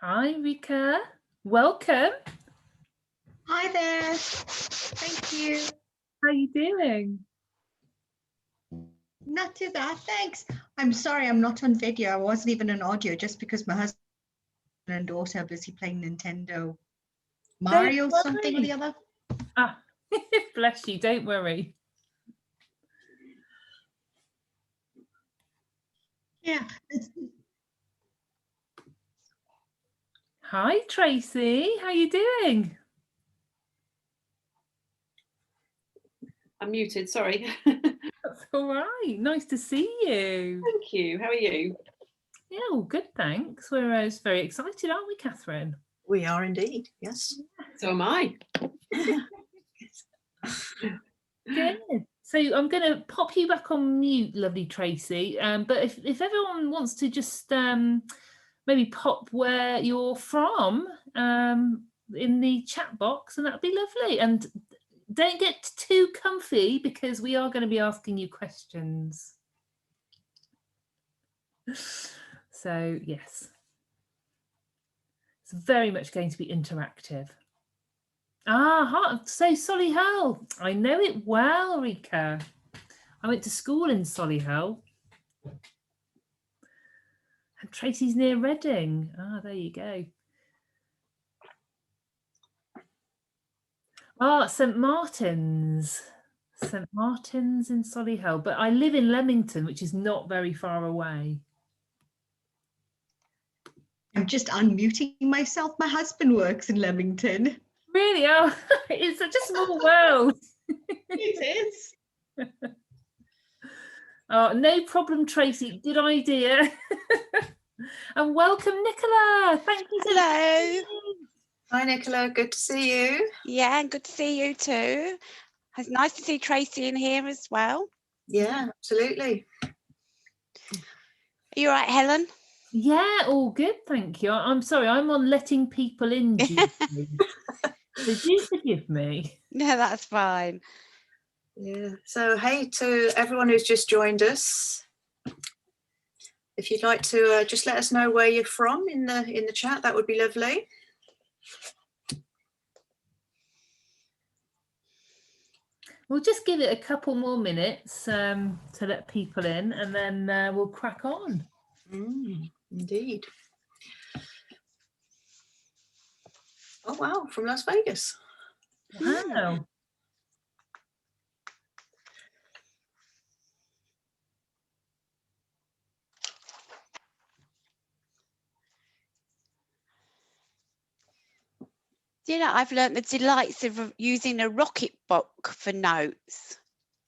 Hi, Rika. Welcome. Hi there. Thank you. How are you doing? Not too bad, thanks. I'm sorry I'm not on video. I wasn't even on audio just because my husband and daughter are busy playing Nintendo Mario something or the other. Ah, bless you. Don't worry. Yeah. Hi, Tracy. How are you doing? I'm muted, sorry. That's all right. Nice to see you. Thank you. How are you? Yeah, all good, thanks. We're very excited, aren't we, Catherine? We are indeed, yes. So am I. Good. So I'm going to pop you back on mute, lovely Tracy. But if everyone wants to just maybe pop where you're from in the chat box, and that'd be lovely. And don't get too comfy because we are going to be asking you questions. So yes, it's very much going to be interactive. So Solihull. I know it well, Rika. I went to school in Solihull. And Tracy's near Reading. There you go. St Martin's. St Martin's in Solihull. But I live in Leamington, which is not very far away. I'm just unmuting myself. My husband works in Leamington. Really? Oh, it's such a small world. It is. Oh, no problem, Tracy. Good idea. And welcome, Nicola. Thank you. Hello. Hi, Nicola. Good to see you. Yeah, and good to see you too. It's nice to see Tracy in here as well. Yeah, absolutely. Are you all right, Helen? Yeah, all good, thank you. I'm sorry, I'm on letting people in. So do forgive me. No, that's fine. Yeah. So hey to everyone who's just joined us. If you'd like to just let us know where you're from in the chat, that would be lovely. We'll just give it a couple more minutes to let people in, and then we'll crack on. Indeed. Oh wow, from Las Vegas. Wow. You know, I've learnt the delights of using a rocket book for notes.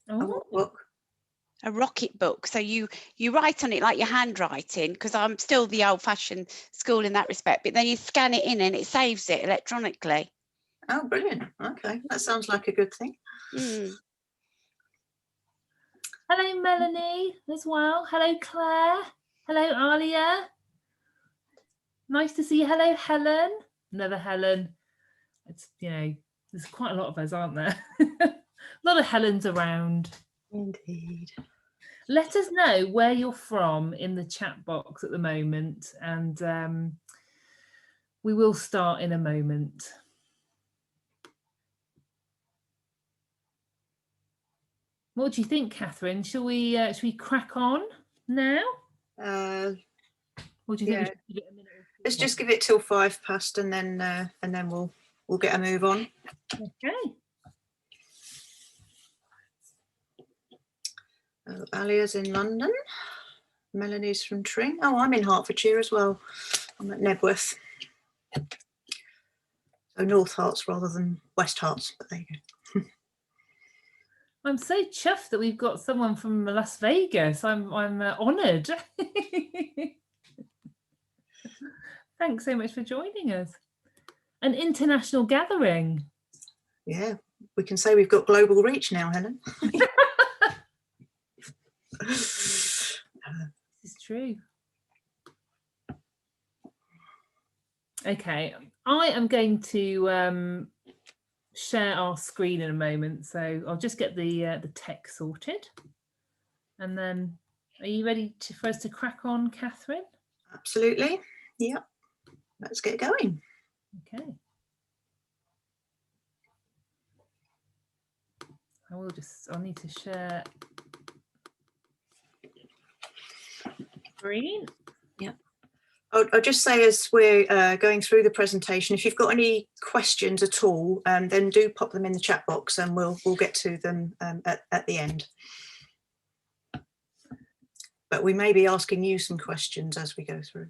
A what book? A rocket book. So you write on it like your handwriting, because I'm still the old-fashioned school in that respect, but then you scan it in and it saves it electronically. Oh, brilliant. Okay, that sounds like a good thing. Hello, Melanie, as well. Hello, Claire. Hello, Alia. Nice to see you. Hello, Helen. Another Helen. It's, you know, there's quite a lot of us, aren't there? A lot of Helens around. Indeed. Let us know where you're from in the chat box at the moment, and we will start in a moment. What do you think, Catherine? Shall we crack on now? Or do you think we should give it a minute? Let's just give it till 5 past, and then we'll get a move on. Okay. Alia's in London. Melanie's from Tring. Oh, I'm in Hertfordshire as well. I'm at Nebworth. So North Herts rather than West Herts, but there you go. I'm so chuffed that we've got someone from Las Vegas. I'm honoured. Thanks so much for joining us. An international gathering. Yeah, we can say we've got global reach now, Helen. This is true. Okay, I am going to share our screen in a moment, so I'll just get the tech sorted, and then are you ready for us to crack on, Catherine? Absolutely. Yeah. let's get going. Okay. I'll need to share screen. I'll just say, as we're going through the presentation, if you've got any questions at all, then do pop them in the chat box and we'll get to them at the end. But we may be asking you some questions as we go through.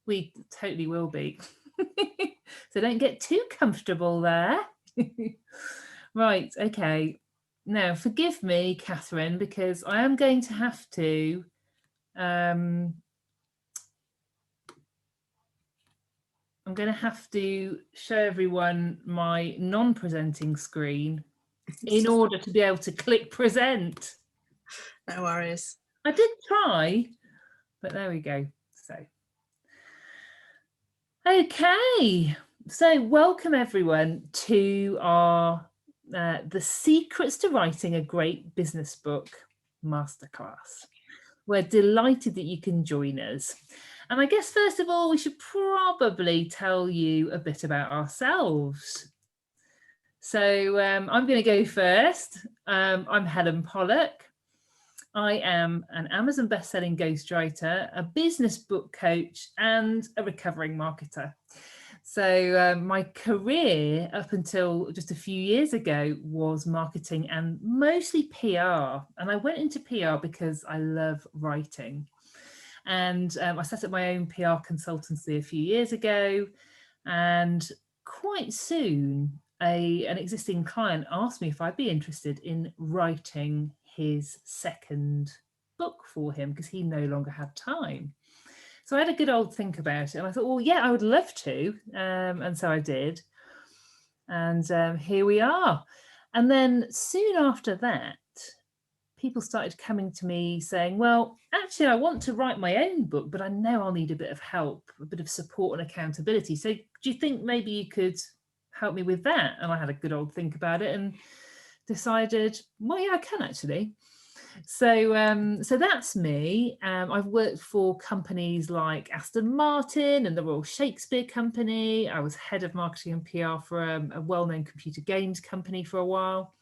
We totally will be. So don't get too comfortable there. Right, okay. Now, forgive me, Catherine, because I am going to have to I'm going to have to show everyone my non-presenting screen in order to be able to click present. No worries. I did try, but there we go. So, okay. So welcome everyone to our The Secrets to Writing a Great Business Book Masterclass. We're delighted that you can join us. And I guess, first of all, we should probably tell you a bit about ourselves. So I'm going to go first. I'm Helen Pollock. I am an Amazon best-selling ghostwriter, a business book coach, and a recovering marketer. So my career up until just a few years ago was marketing and mostly PR. And I went into PR because I love writing. And I set up my own PR consultancy a few years ago, and quite soon an existing client asked me if I'd be interested in writing his second book for him because he no longer had time. So I had a good old think about it, and I thought, well, yeah, I would love to, and so I did. And here we are. And then soon after that, people started coming to me saying, well, actually, I want to write my own book, but I know I'll need a bit of help, a bit of support and accountability. So do you think maybe you could help me with that? And I had a good old think about it and decided, well, yeah, I can actually. So so that's me. I've worked for companies like Aston Martin and the Royal Shakespeare Company. I was head of marketing and PR for a well-known computer games company for a while.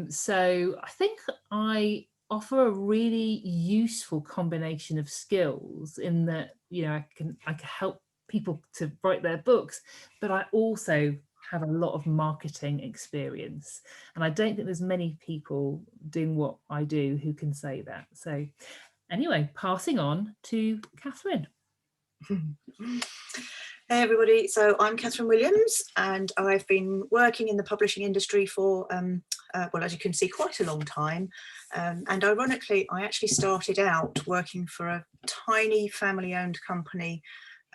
So I think I offer a really useful combination of skills in that, you know, I can help people to write their books, but I also have a lot of marketing experience. And I don't think there's many people doing what I do who can say that. So anyway, passing on to Catherine. Hey everybody, so I'm Catherine Williams and I've been working in the publishing industry for, well, as you can see, quite a long time. And ironically, I actually started out working for a tiny family-owned company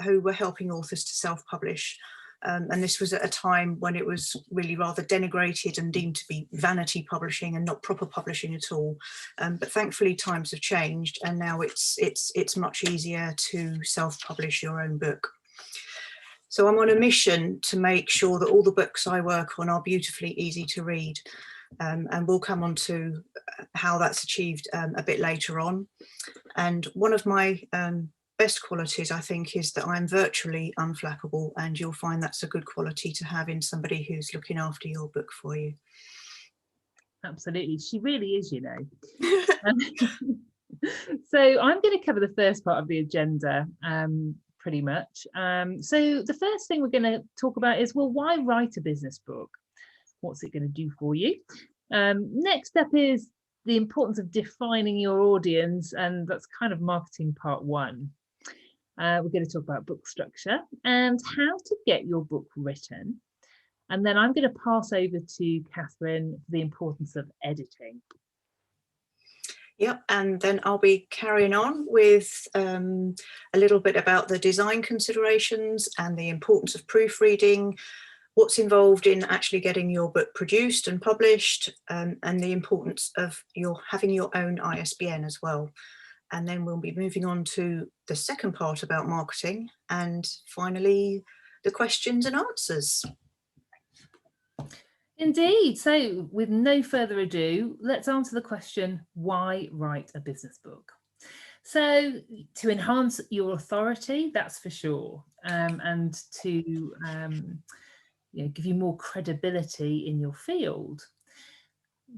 who were helping authors to self-publish. And this was at a time when it was really rather denigrated and deemed to be vanity publishing and not proper publishing at all. But thankfully times have changed and now it's much easier to self-publish your own book. So I'm on a mission to make sure that all the books I work on are beautifully easy to read. And we'll come on to how that's achieved a bit later on. And one of my best qualities, I think, is that I'm virtually unflappable, and you'll find that's a good quality to have in somebody who's looking after your book for you. Absolutely, she really is, you know. So I'm going to cover the first part of the agenda pretty much. So the first thing we're going to talk about is, well, why write a business book? What's it going to do for you? Next up is the importance of defining your audience, and that's kind of marketing part one. We're going to talk about book structure and how to get your book written. And then I'm going to pass over to Catherine for the importance of editing. Yep, and then I'll be carrying on with a little bit about the design considerations and the importance of proofreading, what's involved in actually getting your book produced and published, and the importance of having your own ISBN as well. And then we'll be moving on to the second part about marketing, and finally the questions and answers. Indeed. So with no further ado, let's answer the question, why write a business book? So to enhance your authority, that's for sure, and to give you more credibility in your field.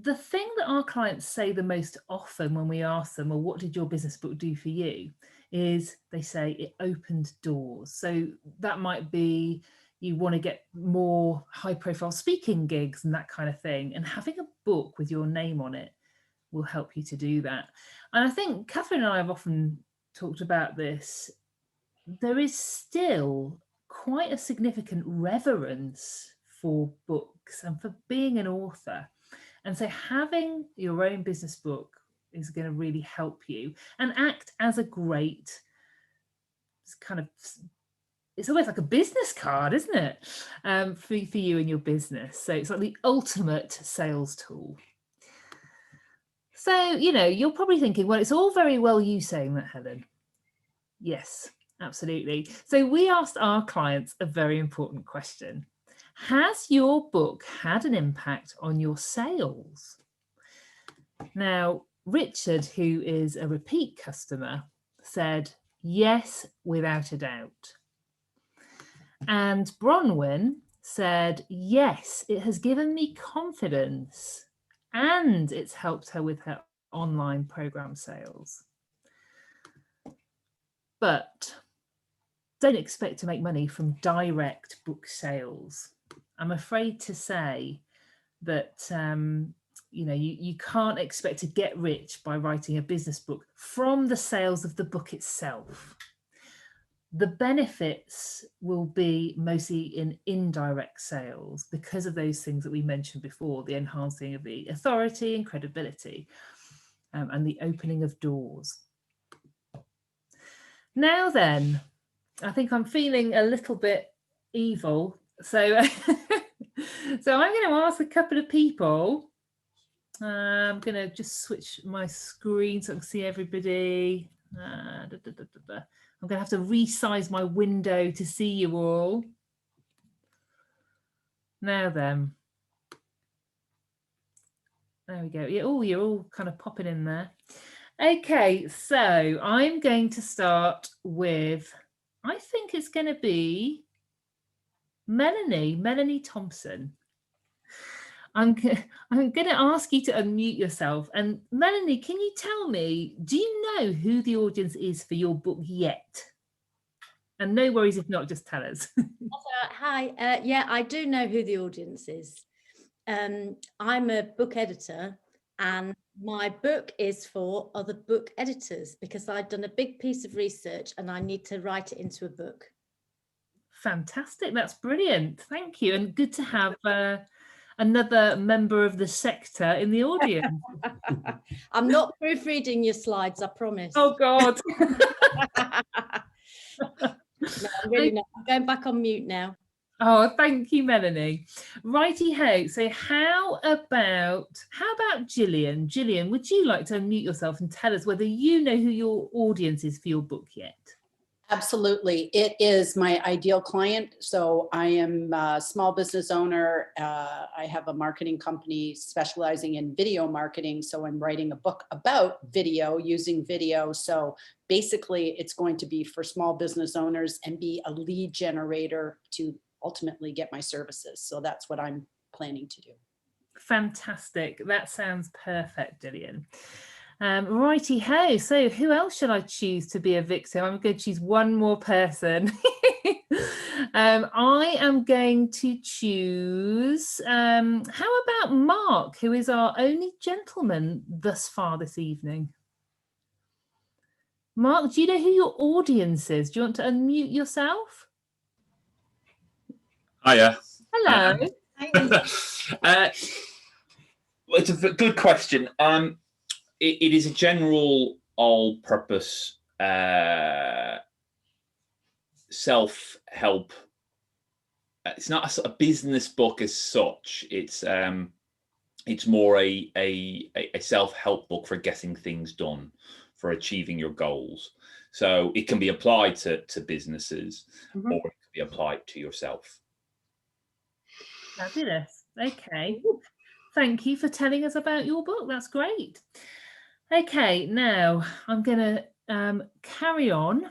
The thing that our clients say the most often when we ask them, well, what did your business book do for you? Is they say it opened doors. So that might be you want to get more high profile speaking gigs and that kind of thing. And having a book with your name on it will help you to do that. And I think Catherine and I have often talked about this. There is still quite a significant reverence for books and for being an author. And so having your own business book is going to really help you and act as a great kind of, it's almost like a business card, isn't it? For you and your business. So it's like the ultimate sales tool. So, you're probably thinking, well, it's all very well you saying that, Helen. Yes, absolutely. So we asked our clients a very important question. Has your book had an impact on your sales? Now, Richard, who is a repeat customer, said, yes, without a doubt. And Bronwyn said, yes, it has given me confidence and it's helped her with her online program sales. But don't expect to make money from direct book sales. I'm afraid to say that you can't expect to get rich by writing a business book from the sales of the book itself. The benefits will be mostly in indirect sales because of those things that we mentioned before, the enhancing of the authority and credibility, and the opening of doors. Now then, I think I'm feeling a little bit evil. So, so I'm going to ask a couple of people. I'm going to just switch my screen so I can see everybody. I'm going to have to resize my window to see you all. Now then. There we go. Yeah, oh, you're all kind of popping in there. Okay, so I'm going to start with, I think it's going to be Melanie Thompson. I'm going to ask you to unmute yourself. And Melanie, can you tell me, do you know who the audience is for your book yet? And no worries if not, just tell us. Hi, yeah, I do know who the audience is. I'm a book editor and my book is for other book editors because I've done a big piece of research and I need to write it into a book. Fantastic, that's brilliant. Thank you. And good to have another member of the sector in the audience. I'm not proofreading your slides, I promise. Oh God. No, I'm really not. I'm going back on mute now. Oh, thank you, Melanie. Righty ho. So how about Gillian? Gillian, would you like to unmute yourself and tell us whether you know who your audience is for your book yet? Absolutely. It is my ideal client. So I am a small business owner. I have a marketing company specializing in video marketing. So I'm writing a book about video, using video. So basically it's going to be for small business owners and be a lead generator to ultimately get my services. So that's what I'm planning to do. Fantastic. That sounds perfect, Gillian. Righty ho. So who else should I choose to be a victim? I'm going to choose one more person. I am going to choose, how about Mark, who is our only gentleman thus far this evening? Mark, do you know who your audience is? Do you want to unmute yourself? Hiya. Hello. It's a good question. It is a general all-purpose self-help. It's not a business book as such. It's more a self-help book for getting things done, for achieving your goals. So it can be applied to businesses, or it can be applied to yourself. Fabulous. Okay. Thank you for telling us about your book. That's great. Okay, now I'm going to carry on.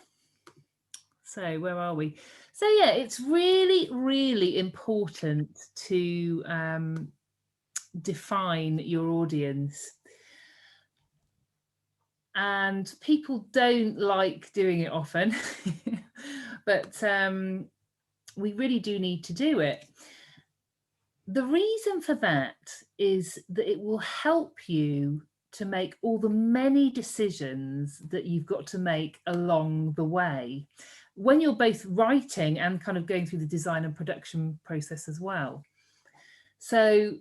So where are we? So yeah, it's really, really important to define your audience. And people don't like doing it often, but we really do need to do it. The reason for that is that it will help you to make all the many decisions that you've got to make along the way when you're both writing and kind of going through the design and production process as well. So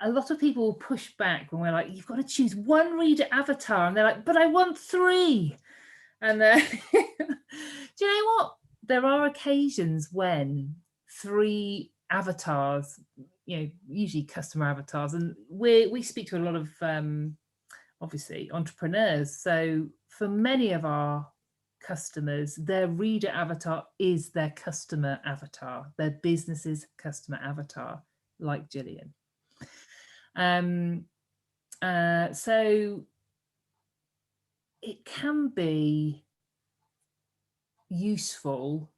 a lot of people will push back when we're like, you've got to choose one reader avatar, and they're like, but I want 3. And do you know what? There are occasions when 3 avatars, you know, usually customer avatars, and we speak to a lot of obviously entrepreneurs. So for many of our customers, their reader avatar is their customer avatar, their business's customer avatar, like Gillian. So it can be useful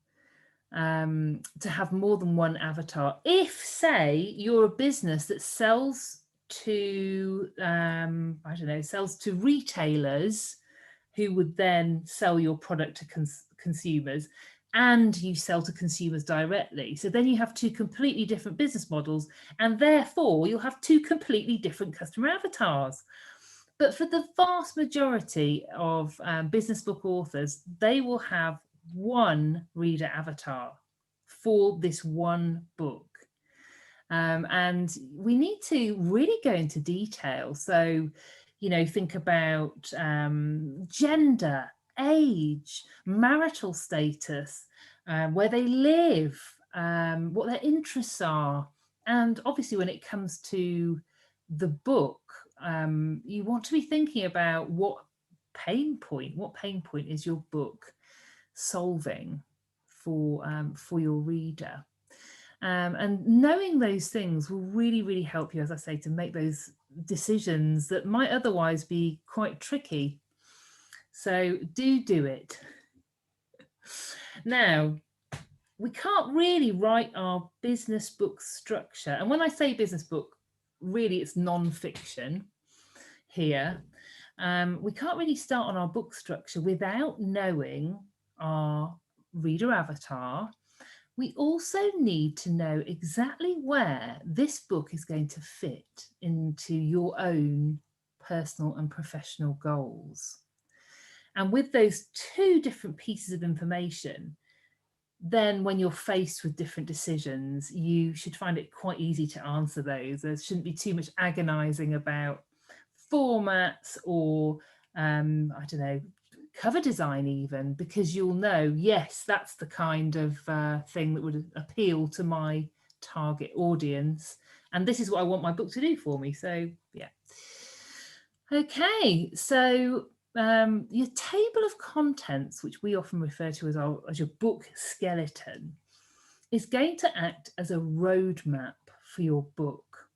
to have more than one avatar. If, say, you're a business that sells to, I don't know, sells to retailers who would then sell your product to consumers, and you sell to consumers directly. So then you have 2 completely different business models, and therefore you'll have 2 completely different customer avatars. But for the vast majority of business book authors, they will have one reader avatar for this one book. And we need to really go into detail. So, you know, think about gender, age, marital status, where they live, what their interests are. And obviously when it comes to the book, you want to be thinking about what pain point is your book solving for your reader. And knowing those things will really, really help you, as I say, to make those decisions that might otherwise be quite tricky. So do it. Now, we can't really write our business book structure. And when I say business book, really it's non-fiction here. We can't really start on our book structure without knowing our reader avatar. We also need to know exactly where this book is going to fit into your own personal and professional goals. And with those 2 different pieces of information, then when you're faced with different decisions, you should find it quite easy to answer those. There shouldn't be too much agonizing about formats or, I don't know, cover design even, because you'll know, yes, that's the kind of thing that would appeal to my target audience, and this is what I want my book to do for me. So yeah. Okay, so your table of contents, which we often refer to as your book skeleton, is going to act as a roadmap for your book.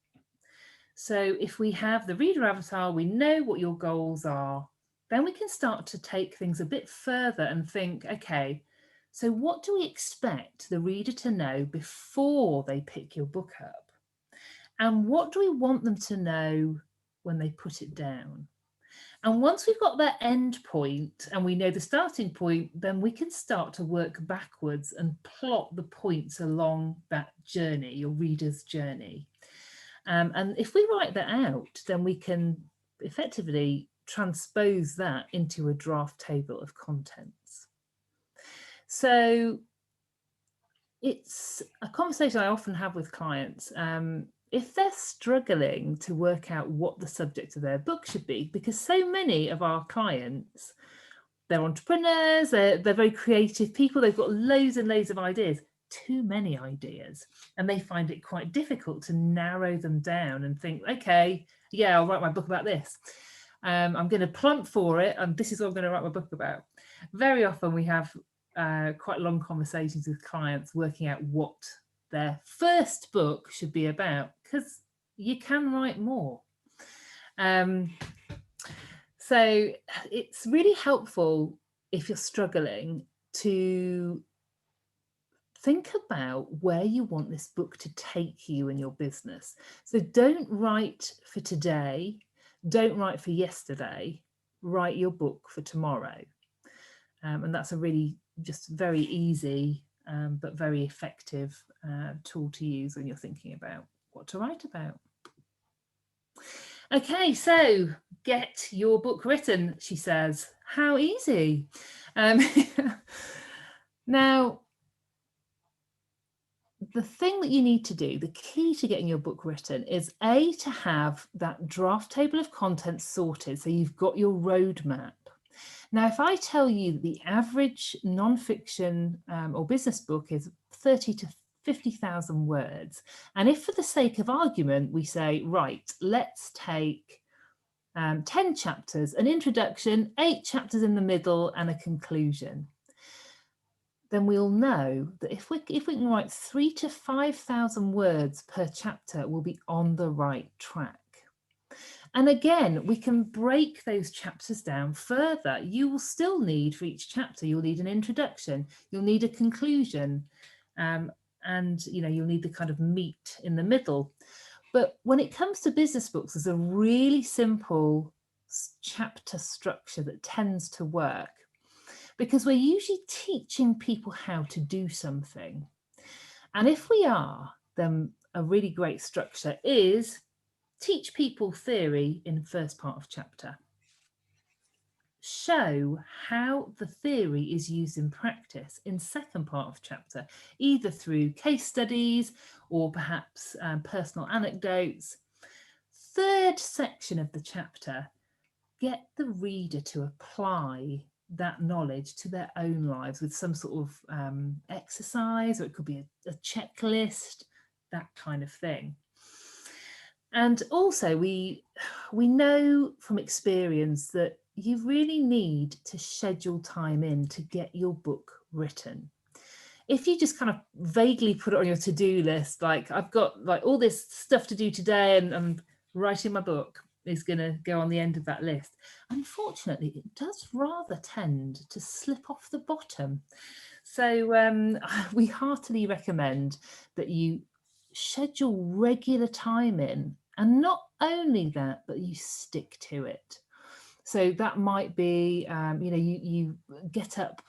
So if we have the reader avatar, we know what your goals are, then we can start to take things a bit further and think, okay, so what do we expect the reader to know before they pick your book up? And what do we want them to know when they put it down? And once we've got that end point and we know the starting point, then we can start to work backwards and plot the points along that journey, your reader's journey. And if we write that out, then we can effectively transpose that into a draft table of contents. So it's a conversation I often have with clients. If they're struggling to work out what the subject of their book should be, because so many of our clients, they're entrepreneurs, they're very creative people, they've got loads and loads of ideas, too many ideas, and they find it quite difficult to narrow them down and think, okay, yeah, I'll write my book about this. I'm going to plump for it, and this is what I'm going to write my book about. Very often we have quite long conversations with clients working out what their first book should be about, because you can write more. So it's really helpful if you're struggling to think about where you want this book to take you in your business. So don't write for today, don't write for yesterday, write your book for tomorrow. And that's a really just very easy but very effective tool to use when you're thinking about what to write about. Okay, so get your book written, she says. How easy. Now, the thing that you need to do, the key to getting your book written is to have that draft table of contents sorted. So you've got your roadmap. Now, if I tell you that the average non-fiction or business book is 30 to 50,000 words, and if for the sake of argument, we say, right, let's take 10 chapters, an introduction, 8 chapters in the middle and a conclusion, then we'll know that if we can write 3,000 to 5,000 words per chapter, we'll be on the right track. And again, we can break those chapters down further. You will still need, for each chapter, you'll need an introduction, you'll need a conclusion, and you'll need the kind of meat in the middle. But when it comes to business books, there's a really simple chapter structure that tends to work, because we're usually teaching people how to do something. And if we are, then a really great structure is teach people theory in the first part of chapter. Show how the theory is used in practice in second part of chapter, either through case studies or perhaps personal anecdotes. Third section of the chapter, get the reader to apply that knowledge to their own lives with some sort of exercise, or it could be a checklist, that kind of thing. And also we know from experience that you really need to schedule time in to get your book written. If you just kind of vaguely put it on your to-do list, like I've got like all this stuff to do today and I'm writing my book, is going to go on the end of that list. Unfortunately, it does rather tend to slip off the bottom. So we heartily recommend that you schedule regular time in, and not only that, but you stick to it. So that might be, you get up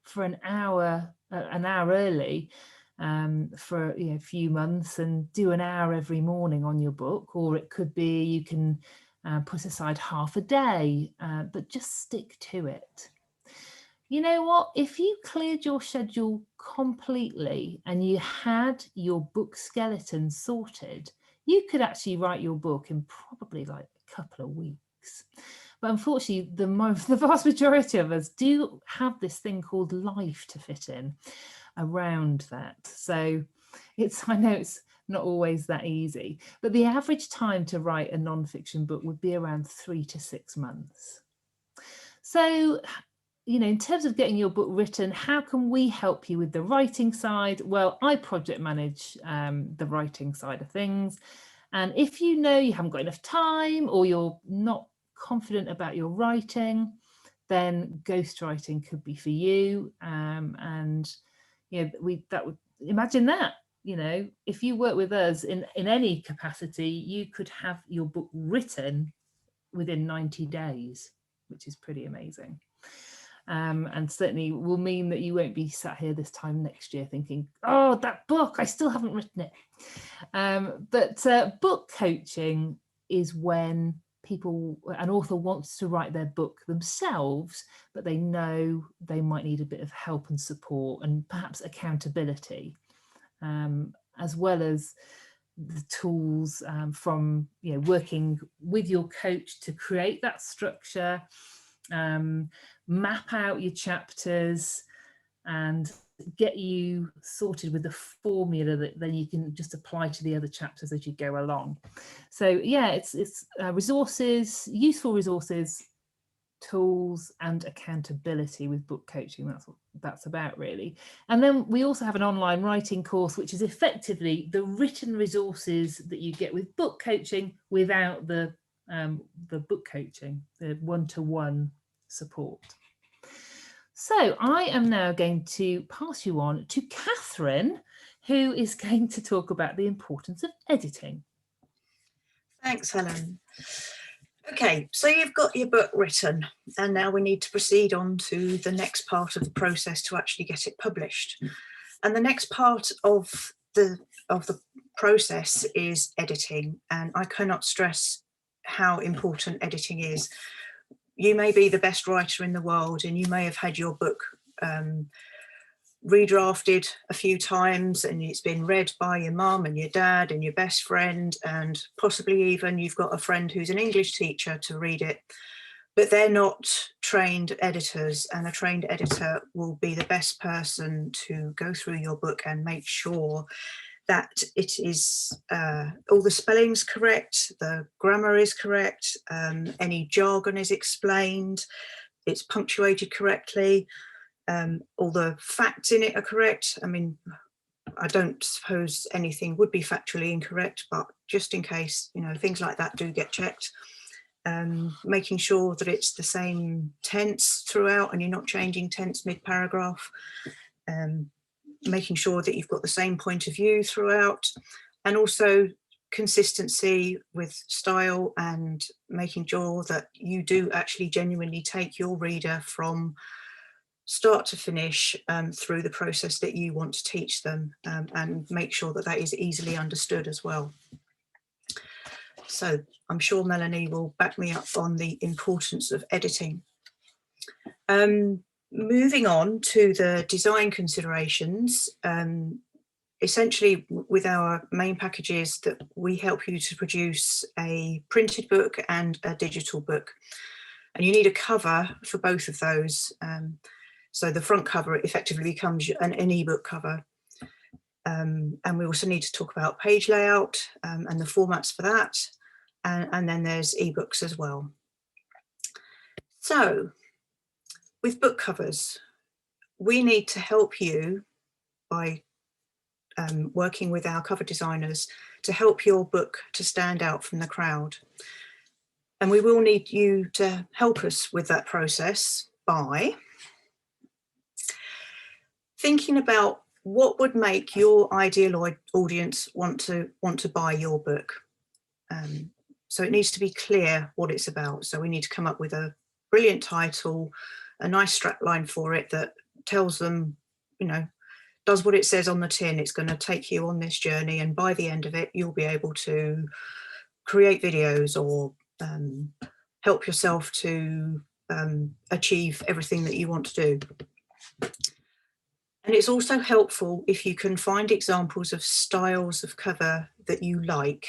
for an hour early for a few months and do an hour every morning on your book, or it could be you can put aside half a day, but just stick to it. You know what? If you cleared your schedule completely and you had your book skeleton sorted, you could actually write your book in probably like a couple of weeks. But unfortunately, the vast majority of us do have this thing called life to fit in around that. So I know it's not always that easy, but the average time to write a non-fiction book would be around 3 to 6 months. So, in terms of getting your book written, how can we help you with the writing side? Well, I project manage the writing side of things. And if you know you haven't got enough time, or you're not confident about your writing, then ghostwriting could be for you. Imagine that, if you work with us in any capacity, you could have your book written within 90 days, which is pretty amazing. And certainly will mean that you won't be sat here this time next year thinking, oh, that book, I still haven't written it. But book coaching is when an author wants to write their book themselves, but they know they might need a bit of help and support and perhaps accountability, as well as the tools from working with your coach to create that structure, map out your chapters and get you sorted with the formula that then you can just apply to the other chapters as you go along. So yeah, it's resources, useful resources, tools and accountability with book coaching. That's what that's about, really. And then we also have an online writing course, which is effectively the written resources that you get with book coaching without the the book coaching, the one-to-one support. So I am now going to pass you on to Catherine, who is going to talk about the importance of editing. Thanks, Helen. Okay, so you've got your book written, and now we need to proceed on to the next part of the process to actually get it published. And the next part of the process is editing, and I cannot stress how important editing is. You may be the best writer in the world, and you may have had your book redrafted a few times, and it's been read by your mum and your dad and your best friend, and possibly even you've got a friend who's an English teacher to read it, but they're not trained editors, and a trained editor will be the best person to go through your book and make sure that it is all the spelling's correct, the grammar is correct, any jargon is explained, it's punctuated correctly, all the facts in it are correct. I mean, I don't suppose anything would be factually incorrect, but just in case, you know, things like that do get checked. Making sure that it's the same tense throughout and you're not changing tense mid-paragraph. Making sure that you've got the same point of view throughout, and also consistency with style, and making sure that you do actually genuinely take your reader from start to finish through the process that you want to teach them, and make sure that that is easily understood as well. So I'm sure Melanie will back me up on the importance of editing. Moving on to the design considerations, essentially with our main packages that we help you to produce a printed book and a digital book. And you need a cover for both of those. So the front cover effectively becomes an ebook cover. And we also need to talk about page layout and the formats for that. And then there's ebooks as well. So with book covers, we need to help you by working with our cover designers to help your book to stand out from the crowd. And we will need you to help us with that process by thinking about what would make your ideal audience want to buy your book. So it needs to be clear what it's about. So we need to come up with a brilliant title, a nice strapline for it that tells them, you know, does what it says on the tin. It's going to take you on this journey, and by the end of it, you'll be able to create videos or help yourself to achieve everything that you want to do. And it's also helpful if you can find examples of styles of cover that you like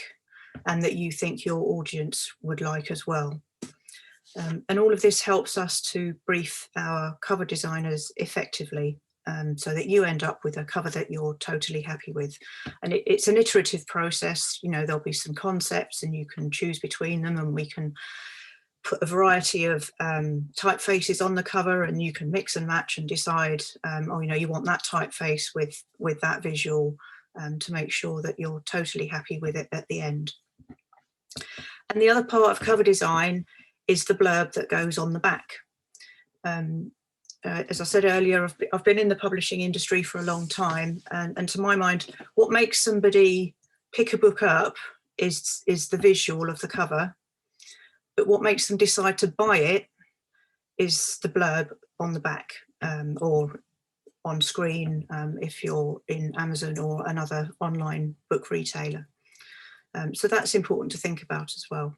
and that you think your audience would like as well. And all of this helps us to brief our cover designers effectively, so that you end up with a cover that you're totally happy with. And it's an iterative process. You know, there'll be some concepts and you can choose between them, and we can put a variety of typefaces on the cover, and you can mix and match and decide, oh, you know, you want that typeface with that visual, to make sure that you're totally happy with it at the end. And the other part of cover design is the blurb that goes on the back. As I said earlier, I've been in the publishing industry for a long time, and to my mind, what makes somebody pick a book up is the visual of the cover, but what makes them decide to buy it is the blurb on the back, or on screen if you're in Amazon or another online book retailer. So that's important to think about as well.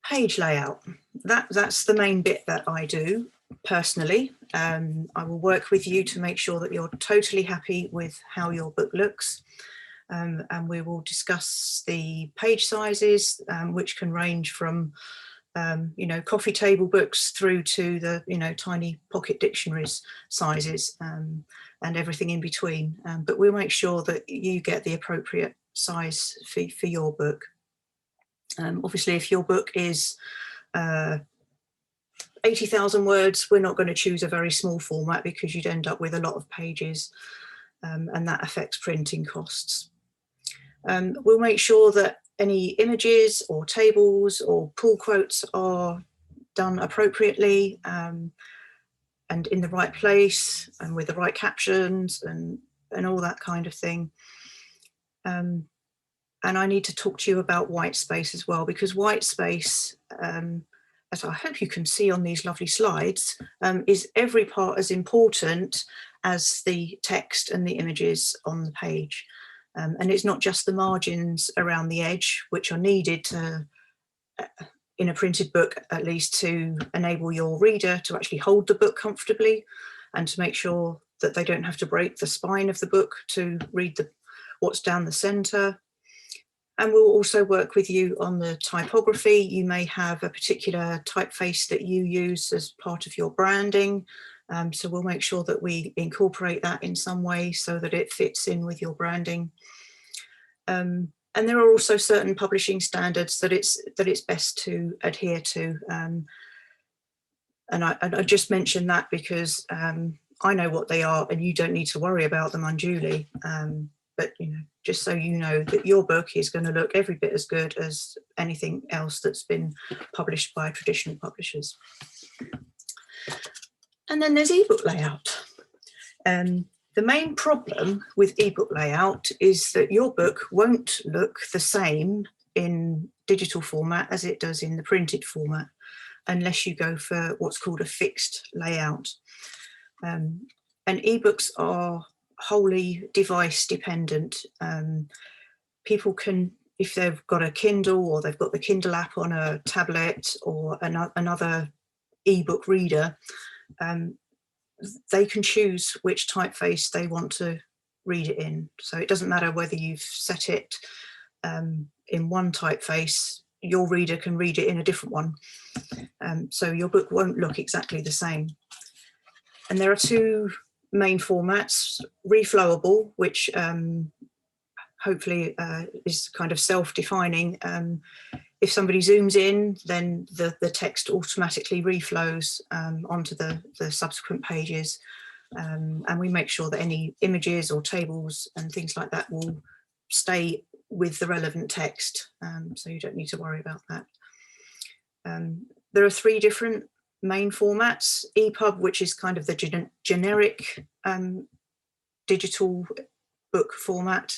Page layout, that's the main bit that I do personally. I will work with you to make sure that you're totally happy with how your book looks, and we will discuss the page sizes, which can range from you know, coffee table books through to the, you know, tiny pocket dictionaries sizes, and everything in between. But we'll make sure that you get the appropriate size for your book. Obviously, if your book is 80,000 words, we're not going to choose a very small format because you'd end up with a lot of pages, and that affects printing costs. We'll make sure that any images or tables or pull quotes are done appropriately and in the right place and with the right captions and all that kind of thing. And I need to talk to you about white space as well, because white space, as I hope you can see on these lovely slides, is every part as important as the text and the images on the page. And it's not just the margins around the edge, which are needed to, in a printed book, at least, to enable your reader to actually hold the book comfortably and to make sure that they don't have to break the spine of the book to read what's down the centre. And we'll also work with you on the typography. You may have a particular typeface that you use as part of your branding. So we'll make sure that we incorporate that in some way so that it fits in with your branding. And there are also certain publishing standards that it's best to adhere to. And I just mentioned that because I know what they are and you don't need to worry about them unduly. But just so you know that your book is going to look every bit as good as anything else that's been published by traditional publishers. And then there's ebook layout. The main problem with ebook layout is that your book won't look the same in digital format as it does in the printed format, unless you go for what's called a fixed layout. And ebooks are wholly device dependent. People can, if they've got a Kindle or they've got the Kindle app on a tablet or another ebook reader, they can choose which typeface they want to read it in. So it doesn't matter whether you've set it in one typeface, your reader can read it in a different one. So your book won't look exactly the same. And there are two main formats: reflowable, which hopefully is kind of self-defining. If somebody zooms in, then the text automatically reflows onto the subsequent pages. And we make sure that any images or tables and things like that will stay with the relevant text. So you don't need to worry about that. There are three different main formats: EPUB, which is kind of the generic digital book format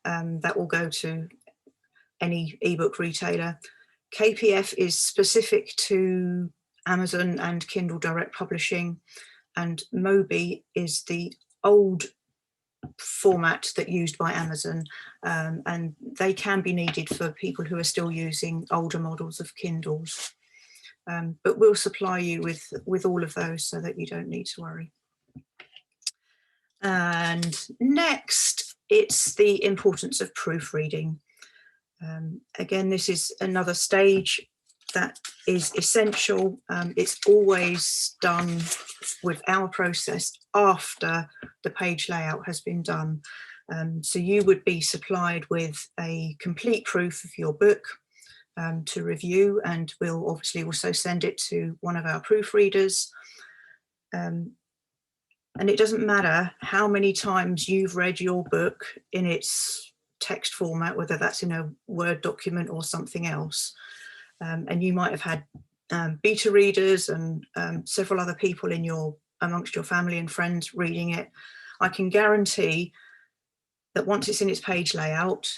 that will go to any ebook retailer. KPF is specific to Amazon and Kindle Direct Publishing, and Mobi is the old format that used by Amazon, and they can be needed for people who are still using older models of Kindles. But we'll supply you with all of those so that you don't need to worry. And next, it's the importance of proofreading. Again, this is another stage that is essential. It's always done with our process after the page layout has been done. So you would be supplied with a complete proof of your book to review, and we'll obviously also send it to one of our proofreaders. And it doesn't matter how many times you've read your book in its text format, whether that's in a Word document or something else. And you might have had beta readers and several other people amongst your family and friends reading it. I can guarantee that once it's in its page layout,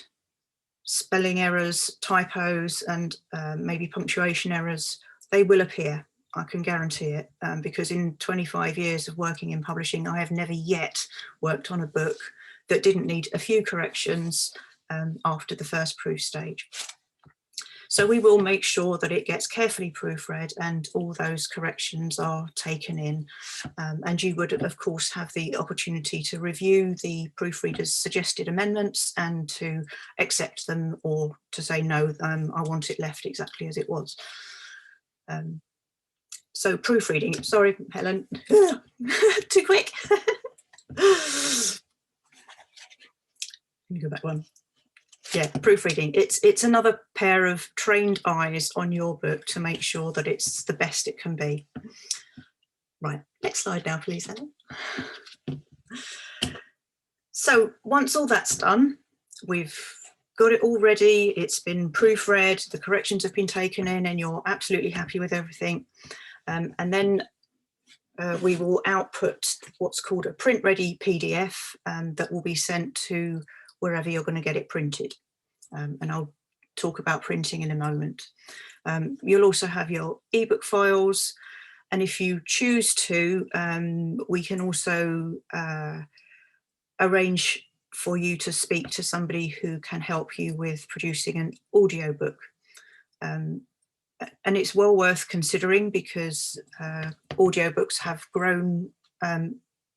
spelling errors, typos, and maybe punctuation errors, they will appear. I can guarantee it, because in 25 years of working in publishing, I have never yet worked on a book that didn't need a few corrections after the first proof stage. So we will make sure that it gets carefully proofread and all those corrections are taken in. And you would, of course, have the opportunity to review the proofreader's suggested amendments and to accept them or to say, no, I want it left exactly as it was. So proofreading, sorry, Helen, too quick. Let me go back one. Yeah, proofreading. It's another pair of trained eyes on your book to make sure that it's the best it can be. Right, next slide now, please, Helen. So once all that's done, we've got it all ready, it's been proofread, the corrections have been taken in, and you're absolutely happy with everything. And then we will output what's called a print ready PDF that will be sent to wherever you're going to get it printed. And I'll talk about printing in a moment. You'll also have your ebook files, and if you choose to, we can also arrange for you to speak to somebody who can help you with producing an audiobook. And it's well worth considering, because audiobooks have grown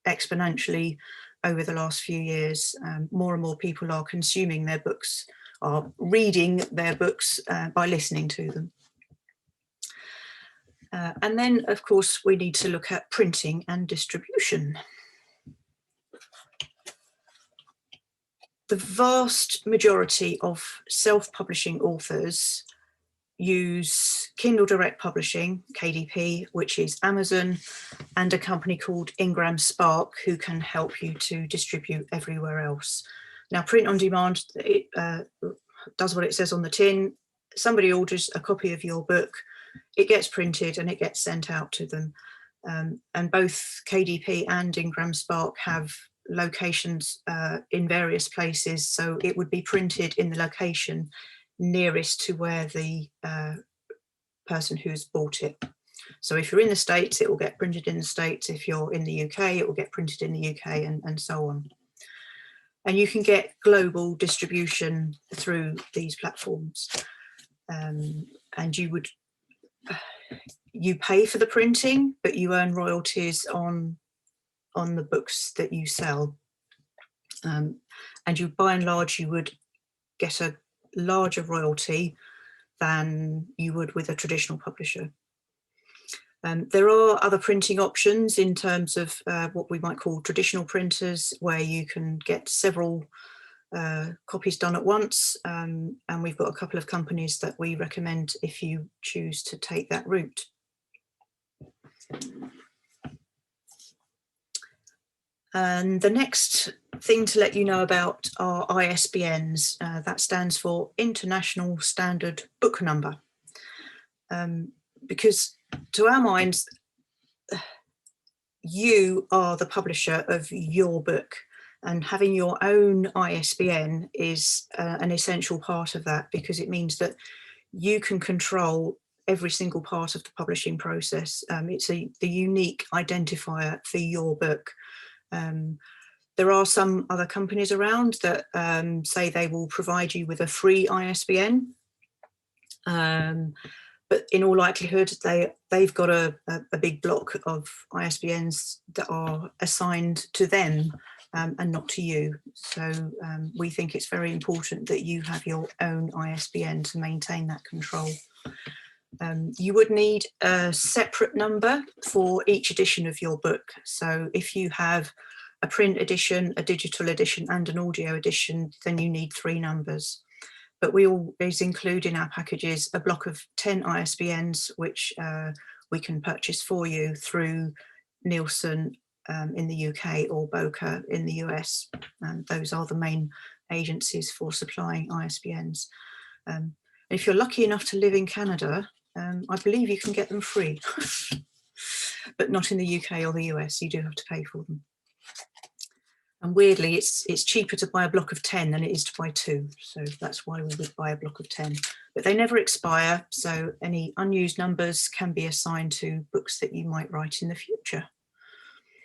exponentially over the last few years. More and more people are consuming their books, are reading their books by listening to them. And then, of course, we need to look at printing and distribution. The vast majority of self-publishing authors use Kindle Direct Publishing, KDP, which is Amazon, and a company called Ingram Spark, who can help you to distribute everywhere else. Now, print on demand, it does what it says on the tin. Somebody orders a copy of your book, it gets printed and it gets sent out to them. And both KDP and Ingram Spark have locations in various places, so it would be printed in the location nearest to where the person who's bought it. So if you're in the States, it will get printed in the States. If you're in the UK, it will get printed in the UK, and so on. And you can get global distribution through these platforms. And you pay for the printing, but you earn royalties on the books that you sell. And you, by and large, you would get a larger royalty than you would with a traditional publisher. There are other printing options in terms of what we might call traditional printers, where you can get several copies done at once. And we've got a couple of companies that we recommend if you choose to take that route. And the next thing to let you know about are ISBNs. That stands for International Standard Book Number. Because to our minds, you are the publisher of your book, and having your own ISBN is an essential part of that, because it means that you can control every single part of the publishing process. It's the unique identifier for your book. There are some other companies around that say they will provide you with a free ISBN, but in all likelihood they've got a big block of ISBNs that are assigned to them and not to you. So we think it's very important that you have your own ISBN to maintain that control. You would need a separate number for each edition of your book. So if you have a print edition, a digital edition and an audio edition, then you need 3 numbers. But we always include in our packages a block of 10 ISBNs, which we can purchase for you through Nielsen in the UK or Boca in the US. And those are the main agencies for supplying ISBNs. If you're lucky enough to live in Canada, I believe you can get them free, but not in the UK or the US. You do have to pay for them. And weirdly, it's cheaper to buy a block of 10 than it is to buy 2. So that's why we would buy a block of 10. But they never expire, so any unused numbers can be assigned to books that you might write in the future.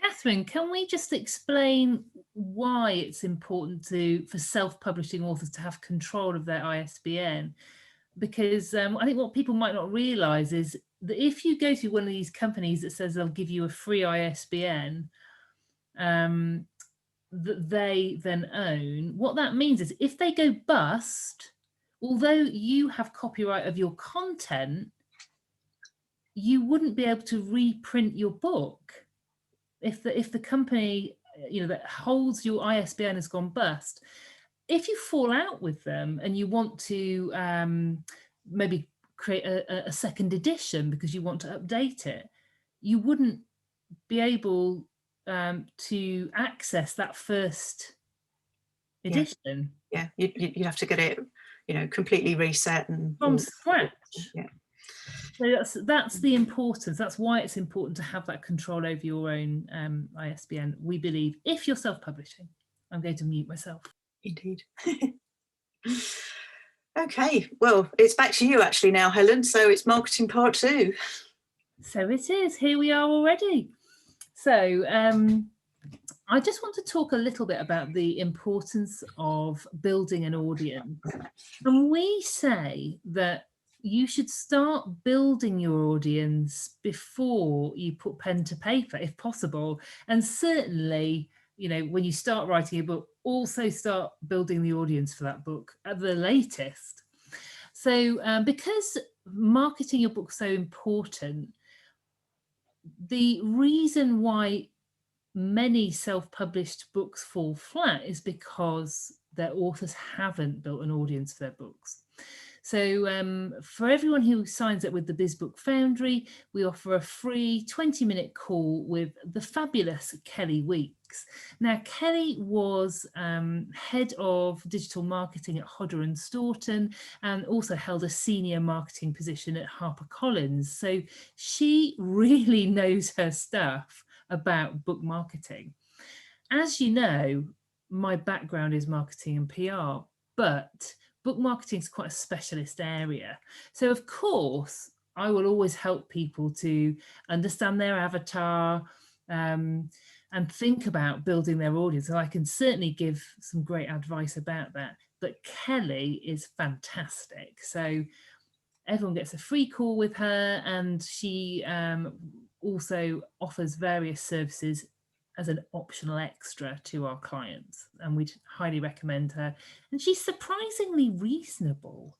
Catherine, can we just explain why it's important for self-publishing authors to have control of their ISBN? Because I think what people might not realise is that if you go to one of these companies that says they'll give you a free ISBN that they then own, what that means is if they go bust, although you have copyright of your content, you wouldn't be able to reprint your book. If the company that holds your ISBN has gone bust, if you fall out with them and you want to maybe create a second edition because you want to update it, you wouldn't be able to access that first edition. yeah, you'd have to get it, you know, completely reset and From scratch. Yeah. So that's the importance. That's why it's important to have that control over your own ISBN. We believe if you're self-publishing, I'm going to mute myself. Indeed. Okay, well, it's back to you actually now, Helen. So it's marketing part 2. So it is. Here we are already. So I just want to talk a little bit about the importance of building an audience. And we say that you should start building your audience before you put pen to paper, if possible. And certainly, you know, when you start writing a book, also start building the audience for that book at the latest. So because marketing your book is so important, the reason why many self-published books fall flat is because their authors haven't built an audience for their books. So for everyone who signs up with the BizBook Foundry, we offer a free 20-minute call with the fabulous Kelly Weeks. Now, Kelly was head of digital marketing at Hodder and Stoughton and also held a senior marketing position at HarperCollins. So she really knows her stuff about book marketing. As you know, my background is marketing and PR, but book marketing is quite a specialist area. So of course, I will always help people to understand their avatar and think about building their audience. So I can certainly give some great advice about that. But Kelly is fantastic. So everyone gets a free call with her, and she also offers various services as an optional extra to our clients, and we'd highly recommend her. And she's surprisingly reasonable,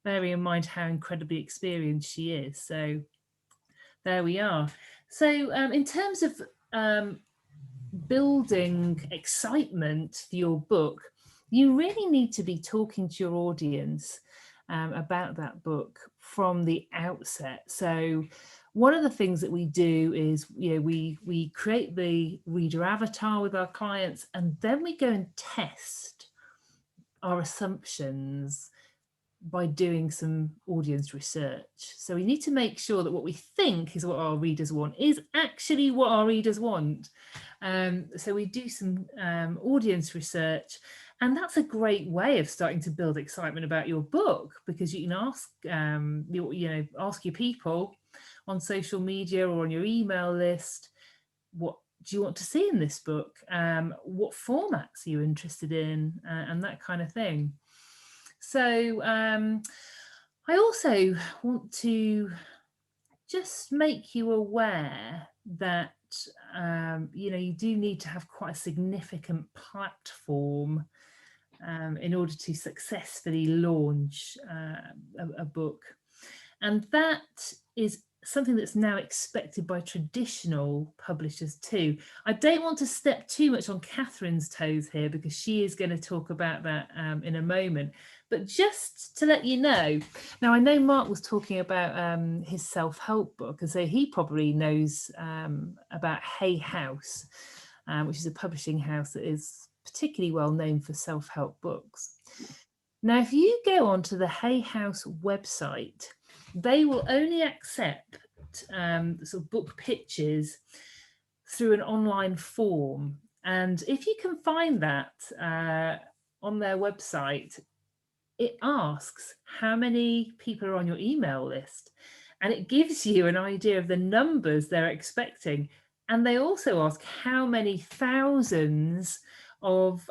bearing in mind how incredibly experienced she is. So there we are. So in terms of building excitement for your book, you really need to be talking to your audience about that book from the outset. So one of the things that we do is, you know, we create the reader avatar with our clients, and then we go and test our assumptions by doing some audience research. So we need to make sure that what we think is what our readers want is actually what our readers want. So we do some audience research, and that's a great way of starting to build excitement about your book, because you can ask, ask your people on social media or on your email list, what do you want to see in this book? What formats are you interested in? And that kind of thing. So I also want to just make you aware that you do need to have quite a significant platform in order to successfully launch a book. And that is something that's now expected by traditional publishers too. I don't want to step too much on Catherine's toes here, because she is going to talk about that in a moment. But just to let you know, now I know Mark was talking about his self-help book, and so he probably knows about Hay House, which is a publishing house that is particularly well known for self-help books. Now, if you go onto the Hay House website, they will only accept sort of book pitches through an online form. And if you can find that on their website, it asks how many people are on your email list, and it gives you an idea of the numbers they're expecting. And they also ask how many thousands of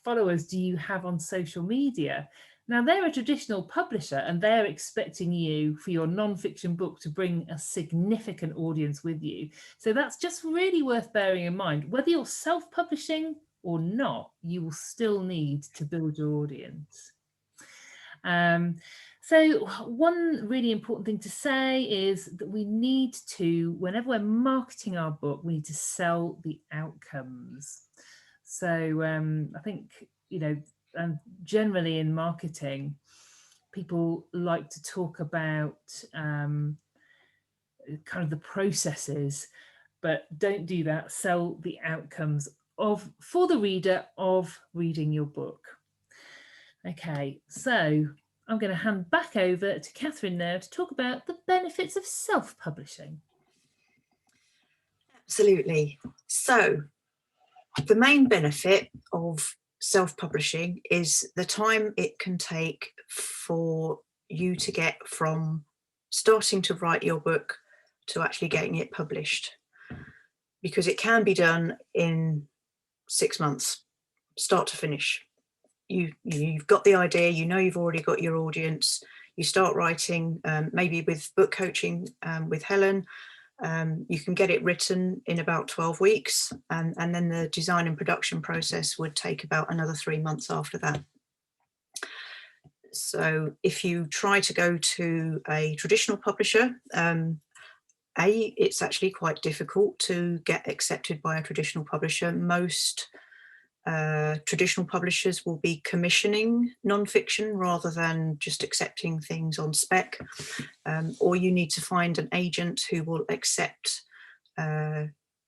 followers do you have on social media. Now, they're a traditional publisher, and they're expecting you for your non-fiction book to bring a significant audience with you. So that's just really worth bearing in mind. Whether you're self-publishing or not, you will still need to build your audience. So one really important thing to say is that we need to, whenever we're marketing our book, we need to sell the outcomes. So I think, generally in marketing, people like to talk about kind of the processes, but don't do that. Sell the outcomes for the reader of reading your book. Okay, so I'm going to hand back over to Catherine now to talk about the benefits of self-publishing. Absolutely. So the main benefit of self-publishing is the time it can take for you to get from starting to write your book to actually getting it published, because it can be done in 6 months, start to finish. You've got the idea, you know you've already got your audience, you start writing, maybe with book coaching with Helen, you can get it written in about 12 weeks, and then the design and production process would take about another 3 months after that. So if you try to go to a traditional publisher, it's actually quite difficult to get accepted by a traditional publisher. Most traditional publishers will be commissioning non-fiction rather than just accepting things on spec, or you need to find an agent who will accept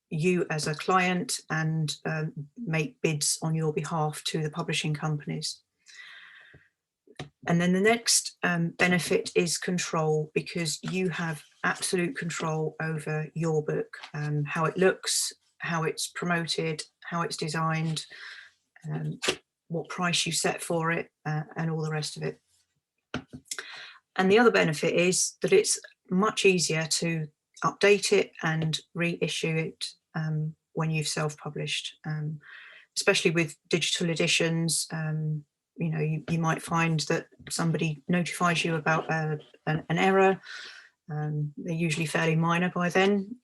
you as a client and make bids on your behalf to the publishing companies. And then the next benefit is control, because you have absolute control over your book, how it looks, how it's promoted, how it's designed, what price you set for it, and all the rest of it. And the other benefit is that it's much easier to update it and reissue it when you've self-published, especially with digital editions. You know, you might find that somebody notifies you about an error. They're usually fairly minor by then,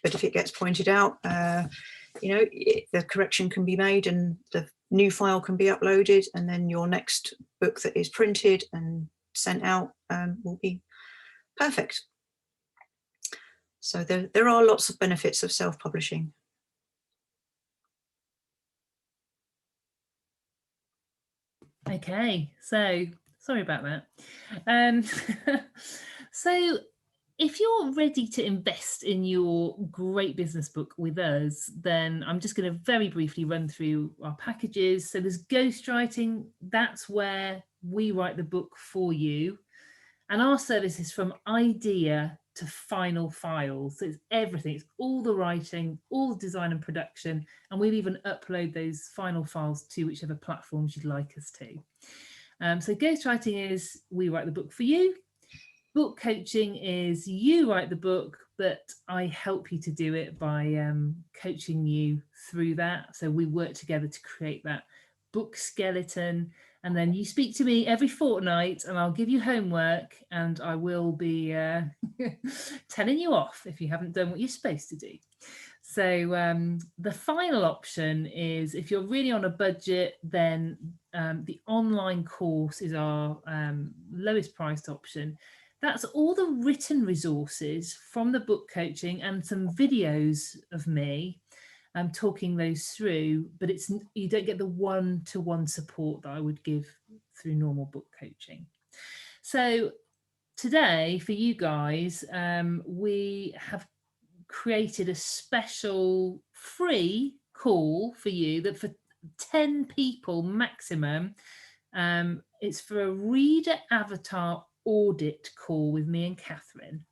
but if it gets pointed out, you know, the correction can be made and the new file can be uploaded, and then your next book that is printed and sent out will be perfect. So there are lots of benefits of self-publishing. Okay, so sorry about that. So if you're ready to invest in your great business book with us, then I'm just going to very briefly run through our packages. So there's ghostwriting, that's where we write the book for you. And our service is from idea to final file. So it's everything, it's all the writing, all the design and production, and we'll even upload those final files to whichever platforms you'd like us to. So ghostwriting is we write the book for you. Book coaching is you write the book, but I help you to do it by coaching you through that. So we work together to create that book skeleton, and then you speak to me every fortnight and I'll give you homework, and I will be telling you off if you haven't done what you're supposed to do. So the final option is, if you're really on a budget, then the online course is our lowest priced option. That's all the written resources from the book coaching and some videos of me talking those through, but you don't get the one-to-one support that I would give through normal book coaching. So today for you guys, we have created a special free call for you that for 10 people maximum, it's for a reader avatar audit call with me and Catherine.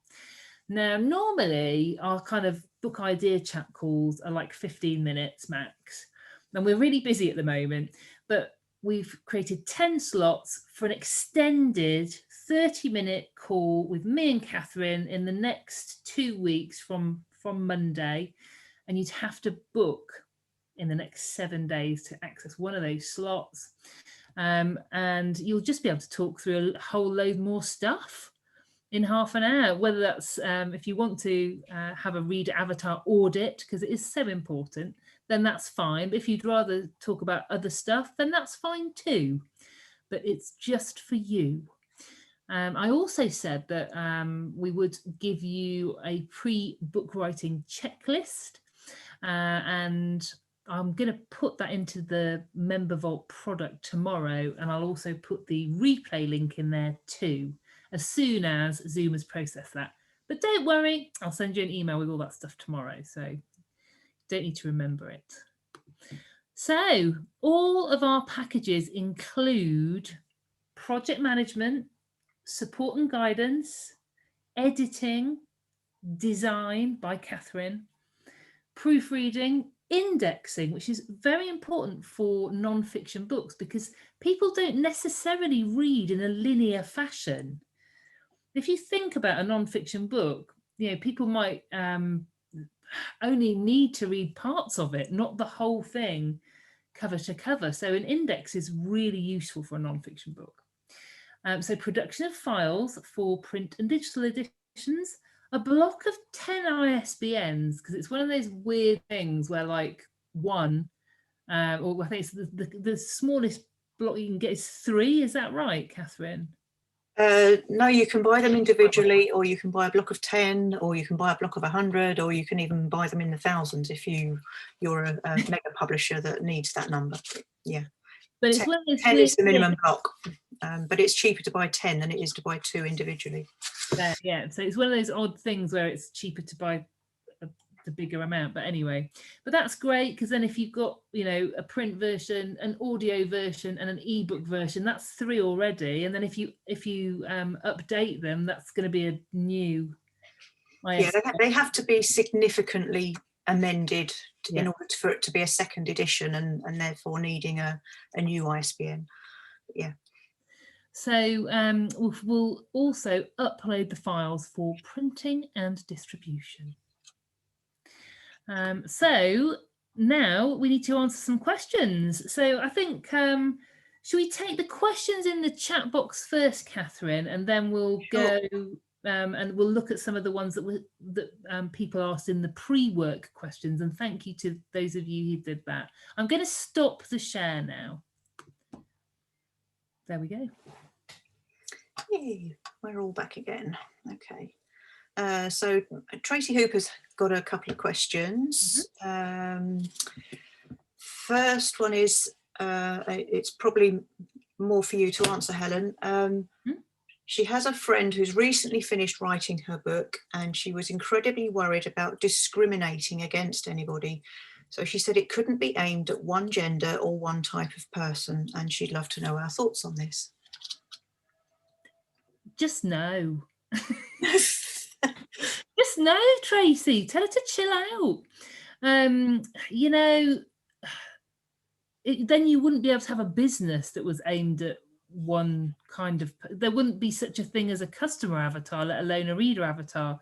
Now, normally our kind of book idea chat calls are like 15 minutes max, and we're really busy at the moment, but we've created 10 slots for an extended 30-minute call with me and Catherine in the next 2 weeks from Monday, and you'd have to book in the next 7 days to access one of those slots. And you'll just be able to talk through a whole load more stuff in half an hour, whether that's if you want to have a reader avatar audit, because it is so important, then that's fine. But if you'd rather talk about other stuff, then that's fine too. But it's just for you. I also said that we would give you a pre-book writing checklist, and I'm going to put that into the Member Vault product tomorrow, and I'll also put the replay link in there too, as soon as Zoom has processed that. But don't worry, I'll send you an email with all that stuff tomorrow. So Don't need to remember it. So all of our packages include project management, support and guidance, editing, design by Catherine, proofreading, indexing, which is very important for non-fiction books because people don't necessarily read in a linear fashion. If you think about a non-fiction book, you know, people might only need to read parts of it, not the whole thing cover to cover. So an index is really useful for a non-fiction book. So production of files for print and digital editions, a block of 10 ISBNs, because it's one of those weird things where like one, or I think it's the smallest block you can get is 3. Is that right, Catherine? No, you can buy them individually, or you can buy a block of 10, or you can buy a block of 100, or you can even buy them in the thousands if you're a mega publisher that needs that number. Yeah, but it's 10 is the minimum block, but it's cheaper to buy 10 than it is to buy 2 individually. Yeah, so it's one of those odd things where it's cheaper to buy the bigger amount, but anyway, but that's great because then if you've got, you know, a print version, an audio version and an ebook version, that's 3 already, and then if you update them, that's going to be a new Yeah, they have to be significantly amended in order for it to be a second edition, and therefore needing a new ISBN. Yeah. So we'll also upload the files for printing and distribution. So now we need to answer some questions. So I think, should we take the questions in the chat box first, Catherine, and then we'll go and we'll look at some of the ones that people asked in the pre-work questions. And thank you to those of you who did that. I'm going to stop the share now. There we go. Yay, we're all back again. Okay. So Tracy Hooper's got a couple of questions. First one is, it's probably more for you to answer, Helen. She has a friend who's recently finished writing her book, and she was incredibly worried about discriminating against anybody. So she said it couldn't be aimed at one gender or one type of person, and she'd love to know our thoughts on this. Just no. Just no, Tracy. Tell her to chill out. You know, then you wouldn't be able to have a business that was aimed at one kind of. There wouldn't be such a thing as a customer avatar, let alone a reader avatar.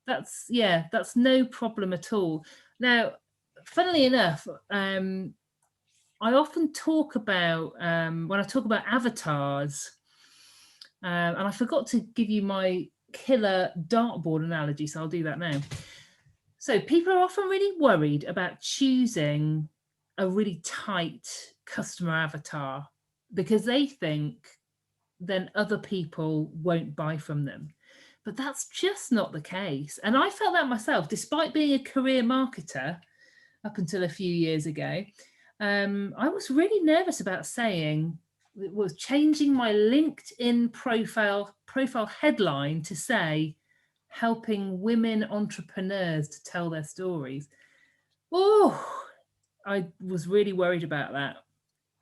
That's no problem at all. Now, funnily enough, I often talk about when I talk about avatars, and I forgot to give you my killer dartboard analogy, so I'll do that now. So people are often really worried about choosing a really tight customer avatar because they think then other people won't buy from them. But that's just not the case. And I felt that myself, despite being a career marketer up until a few years ago. I was really nervous about changing my LinkedIn profile headline to say, helping women entrepreneurs to tell their stories. Oh, I was really worried about that.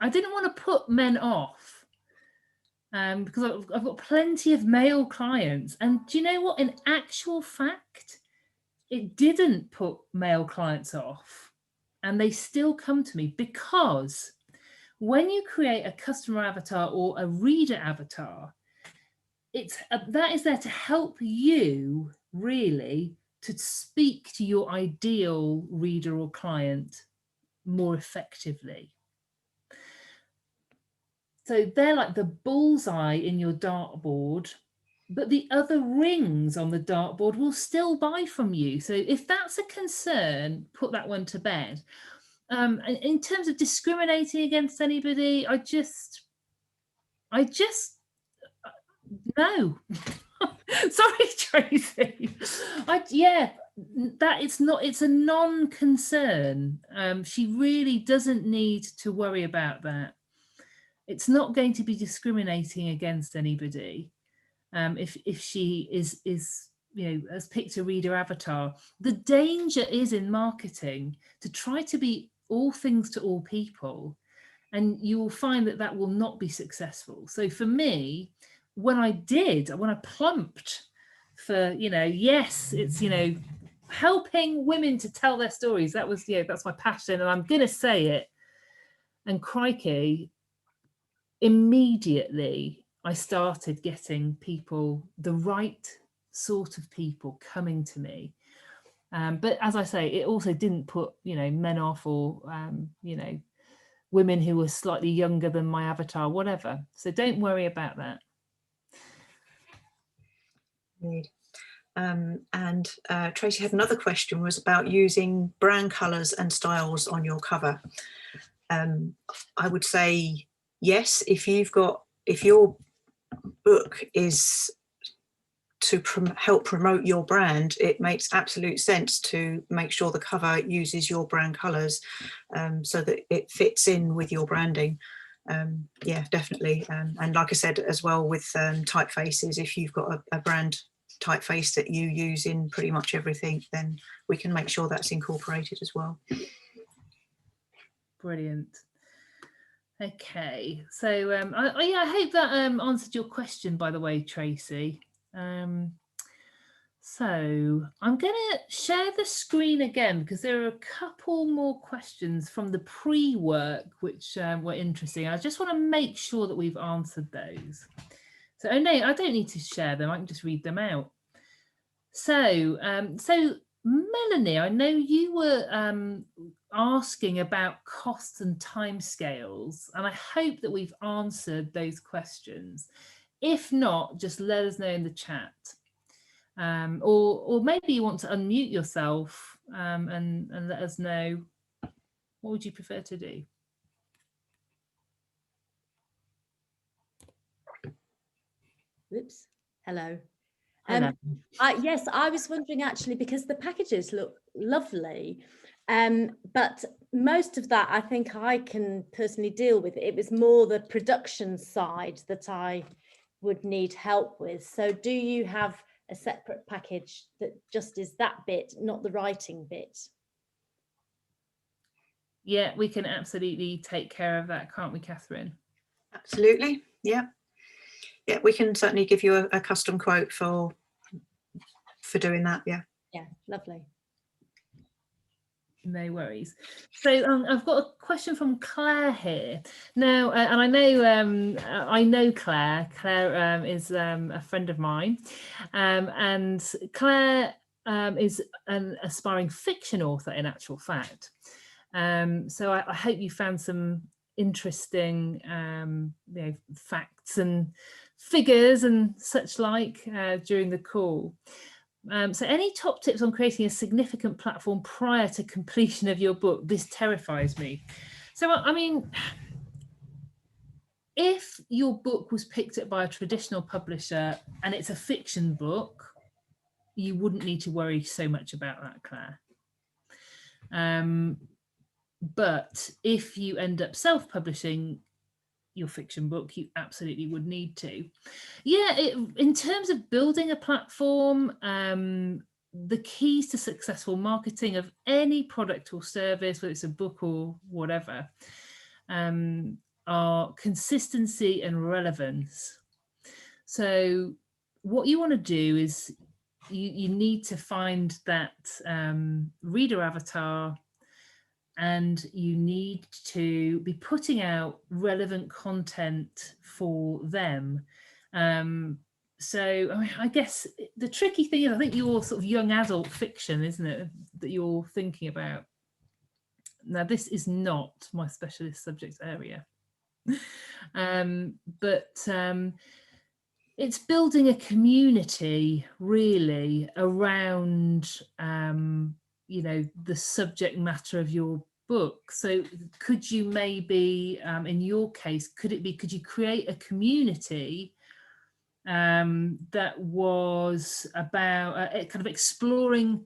I didn't want to put men off because I've got plenty of male clients. And do you know what? In actual fact, it didn't put male clients off, and they still come to me because when you create a customer avatar or a reader avatar, that is there to help you really to speak to your ideal reader or client more effectively. So they're like the bullseye in your dartboard, but the other rings on the dartboard will still buy from you. So if that's a concern, put that one to bed. In terms of discriminating against anybody, I just no. Sorry, Tracy. It's a non-concern. She really doesn't need to worry about that. It's not going to be discriminating against anybody if she is has picked a reader avatar. The danger is in marketing to try to be all things to all people, and you will find that that will not be successful. So for me, when I plumped for, yes, it's, helping women to tell their stories, that was, that's my passion, and I'm going to say it. And crikey, immediately I started getting people, the right sort of people coming to me. But as I say, it also didn't put, men off, or, women who were slightly younger than my avatar, whatever. So don't worry about that. And Tracy had another question, was about using brand colours and styles on your cover. I would say yes, if your book is to help promote your brand, it makes absolute sense to make sure the cover uses your brand colours, so that it fits in with your branding. Yeah, definitely. And like I said as well, with typefaces, if you've got a brand typeface that you use in pretty much everything, then we can make sure that's incorporated as well. Brilliant. Okay, so I hope that answered your question, by the way, Tracy. So I'm going to share the screen again, because there are a couple more questions from the pre-work which were interesting. I just want to make sure that we've answered those. So no, I don't need to share them. I can just read them out. So Melanie, I know you were asking about costs and timescales, and I hope that we've answered those questions. If not, just let us know in the chat. Or maybe you want to unmute yourself and let us know. What would you prefer to do? Whoops. Hello. Hello. Yes, I was wondering actually, because the packages look lovely, but most of that I think I can personally deal with. It was more the production side that I would need help with. So do you have a separate package that just is that bit, not the writing bit? Yeah, we can absolutely take care of that, can't we, Catherine? Absolutely. Yeah. Yeah, we can certainly give you a custom quote for doing that. Yeah. Yeah, lovely. No worries. So I've got a question from Claire here now, and I know Claire. Claire is a friend of mine, and Claire is an aspiring fiction author, in actual fact. So I hope you found some interesting facts and figures and such like during the call. So any top tips on creating a significant platform prior to completion of your book? This terrifies me. So, I mean, if your book was picked up by a traditional publisher and it's a fiction book, you wouldn't need to worry so much about that, Claire. But if you end up self-publishing your fiction book, you absolutely would need to. Yeah, in terms of building a platform, the keys to successful marketing of any product or service, whether it's a book or whatever, are consistency and relevance. So what you want to do is you need to find that reader avatar, and you need to be putting out relevant content for them. So I guess the tricky thing is, I think you're sort of young adult fiction, isn't it, that you're thinking about? Now, this is not my specialist subject area, but it's building a community really around the subject matter of your book. So could you maybe, in your case, could you create a community that was about kind of exploring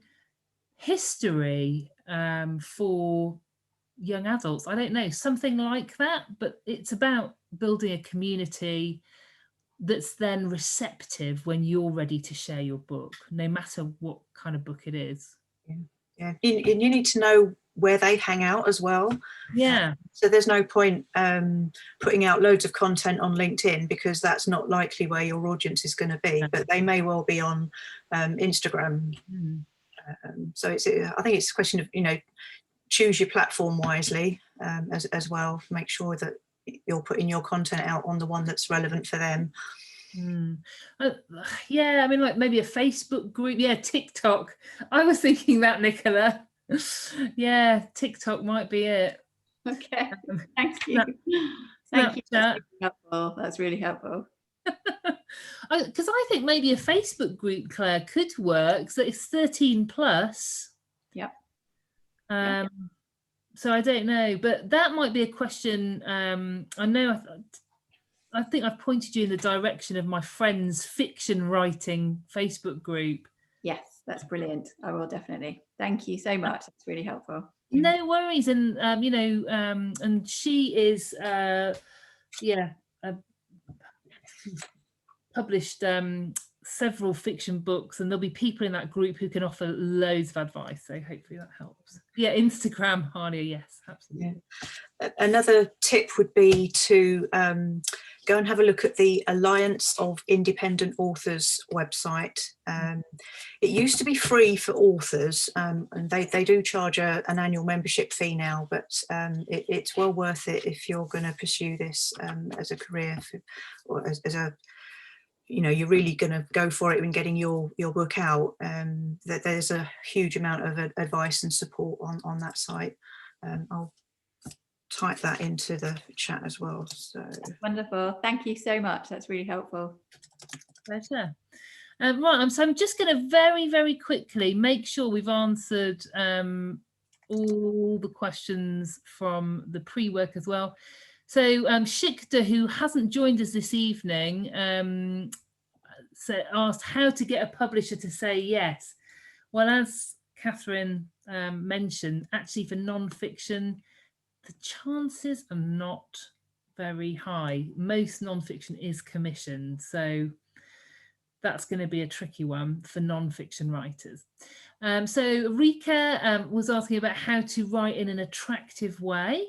history for young adults? I don't know, something like that, but it's about building a community that's then receptive when you're ready to share your book, no matter what kind of book it is. Yeah, and you need to know where they hang out as well. Yeah. So there's no point putting out loads of content on LinkedIn, because that's not likely where your audience is going to be, but they may well be on Instagram. So it's, I think it's a question of, choose your platform wisely as well. Make sure that you're putting your content out on the one that's relevant for them. Yeah, I mean, like maybe a Facebook group. Yeah, TikTok. I was thinking that, Nicola. Yeah, TikTok might be it. Okay, thank you. Thank you. That's really helpful. That's really helpful. Because I think maybe a Facebook group, Claire, could work. So it's 13 plus. Yep. So I don't know, but that might be a question. I know. I think I've pointed you in the direction of my friend's fiction writing Facebook group. Yes, that's brilliant. I will definitely. Thank you so much. That's really helpful. No worries. And, and she is, published several fiction books, and there'll be people in that group who can offer loads of advice. So hopefully that helps. Yeah, Instagram, Hania, yes, absolutely. Yeah. Another tip would be to go and have a look at the Alliance of Independent Authors website. It used to be free for authors, and they do charge an annual membership fee now, but it's well worth it if you're going to pursue this as a career, or as a, you're really going to go for it in getting your book out. That there's a huge amount of advice and support on that site. I'll type that into the chat as well. So wonderful. Thank you so much. That's really helpful. Pleasure. Right, so I'm just going to very, very quickly make sure we've answered all the questions from the pre-work as well. So Shikta, who hasn't joined us this evening, asked how to get a publisher to say yes. Well, as Catherine mentioned, actually for non-fiction, the chances are not very high. Most non-fiction is commissioned, so that's going to be a tricky one for non-fiction writers. So Rika was asking about how to write in an attractive way.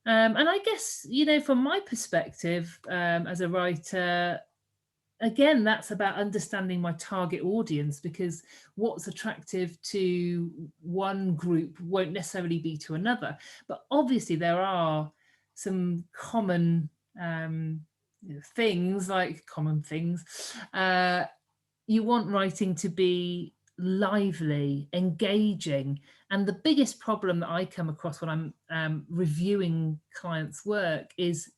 And I guess, from my perspective as a writer, again, that's about understanding my target audience, because what's attractive to one group won't necessarily be to another. But obviously there are some common things, like common things. You want writing to be lively, engaging. And the biggest problem that I come across when I'm reviewing clients' work is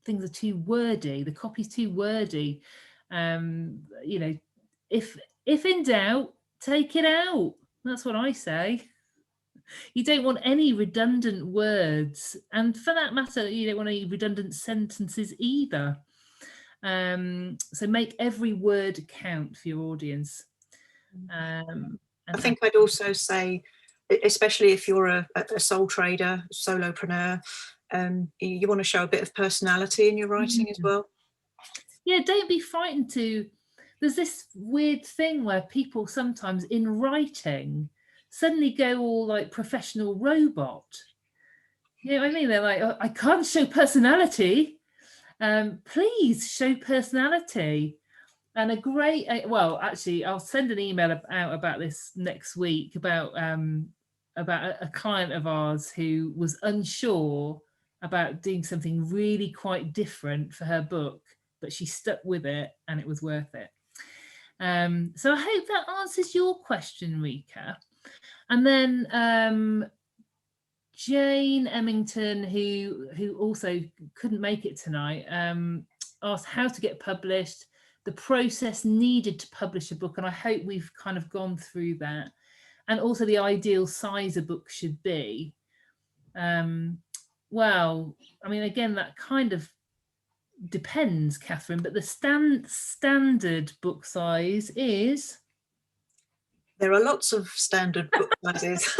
things are too wordy. The copy's too wordy. If in doubt, take it out. That's what I say. You don't want any redundant words, and for that matter, you don't want any redundant sentences either. So make every word count for your audience. I think I'd also say, especially if you're a sole trader, solopreneur, you want to show a bit of personality in your writing as well. Yeah, don't be frightened to. There's this weird thing where people sometimes in writing suddenly go all like professional robot. You know what I mean? They're like, oh, I can't show personality. Please show personality. And a great, well, actually, I'll send an email out about this next week about a client of ours who was unsure about doing something really quite different for her book, but she stuck with it and it was worth it. So I hope that answers your question, Rika. And then Jane Emmington, who also couldn't make it tonight, asked how to get published, the process needed to publish a book, and I hope we've kind of gone through that, and also the ideal size a book should be. Well, I mean, again, that kind of depends, Catherine, but the standard book size is? There are lots of standard book sizes.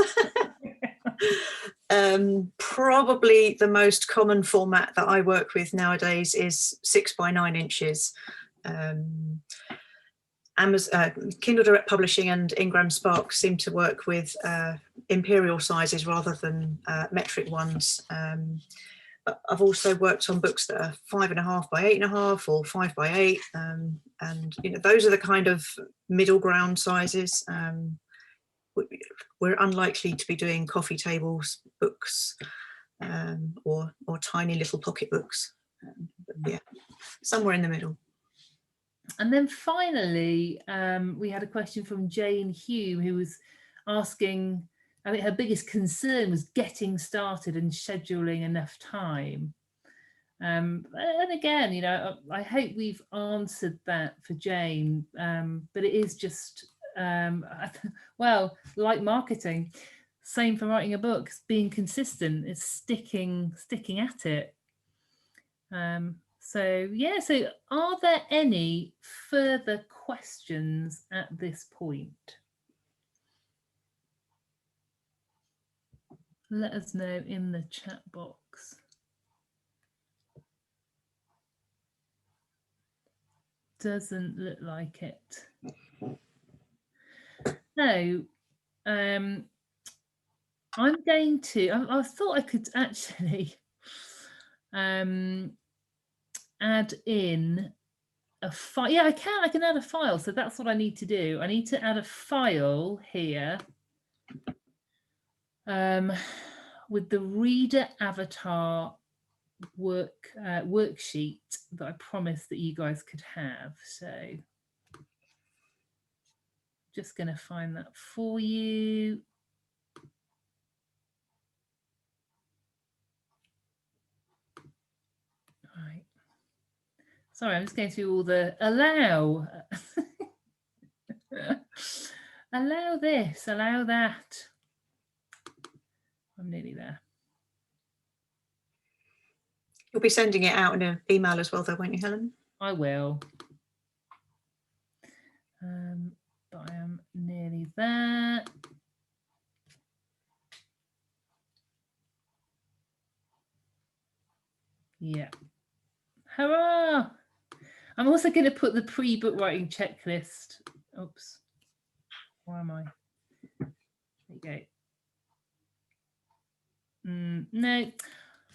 Probably the most common format that I work with nowadays is 6 by 9 inches. Kindle Direct Publishing and Ingram Spark seem to work with imperial sizes rather than metric ones. But I've also worked on books that are 5.5 by 8.5 or 5 by 8, and you know, those are the kind of middle ground sizes. We're unlikely to be doing coffee tables books or tiny little pocket books. But yeah, somewhere in the middle. And then finally, we had a question from Jane Hume, who was asking, I think her biggest concern was getting started and scheduling enough time. And again, you know, I hope we've answered that for Jane, but it is just, well, like marketing, same for writing a book, being consistent, it's sticking at it. So yeah, so are there any further questions at this point? Let us know in the chat box. Doesn't look like it. So I'm going to, I thought I could actually add in a file. Yeah, I can add a file. So that's what I need to do. I need to add a file here with the reader avatar worksheet that I promised that you guys could have. So just going to find that for you. Right. Sorry, I'm just going through all the allow. Allow this, allow that. I'm nearly there. You'll be sending it out in an email as well, though, won't you, Helen? I will. But I am nearly there. Yeah. Hurrah! I'm also going to put the pre-book writing checklist. Oops. Where am I? There you go. No,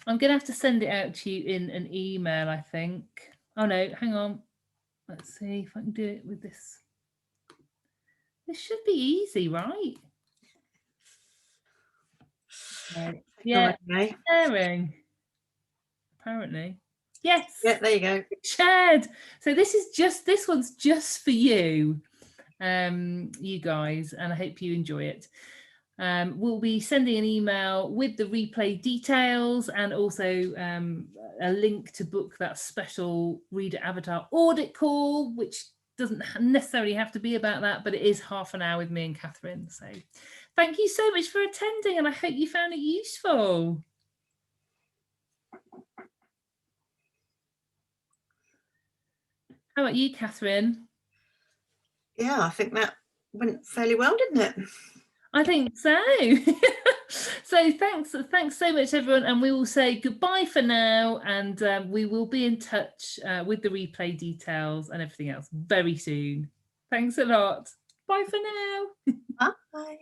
I'm going to have to send it out to you in an email, I think. Oh, no, hang on. Let's see if I can do it with this. This should be easy, right? Right. Yeah, sharing. Apparently. Yes. Yeah, there you go. Shared. So this one's just for you, you guys, and I hope you enjoy it. We'll be sending an email with the replay details and also a link to book that special reader avatar audit call, which doesn't necessarily have to be about that, but it is half an hour with me and Catherine. So thank you so much for attending, and I hope you found it useful. How about you, Catherine? Yeah, I think that went fairly well, didn't it? I think so. So thanks so much, everyone, and we will say goodbye for now, and we will be in touch with the replay details and everything else very soon. Thanks a lot. Bye for now. Bye. Bye.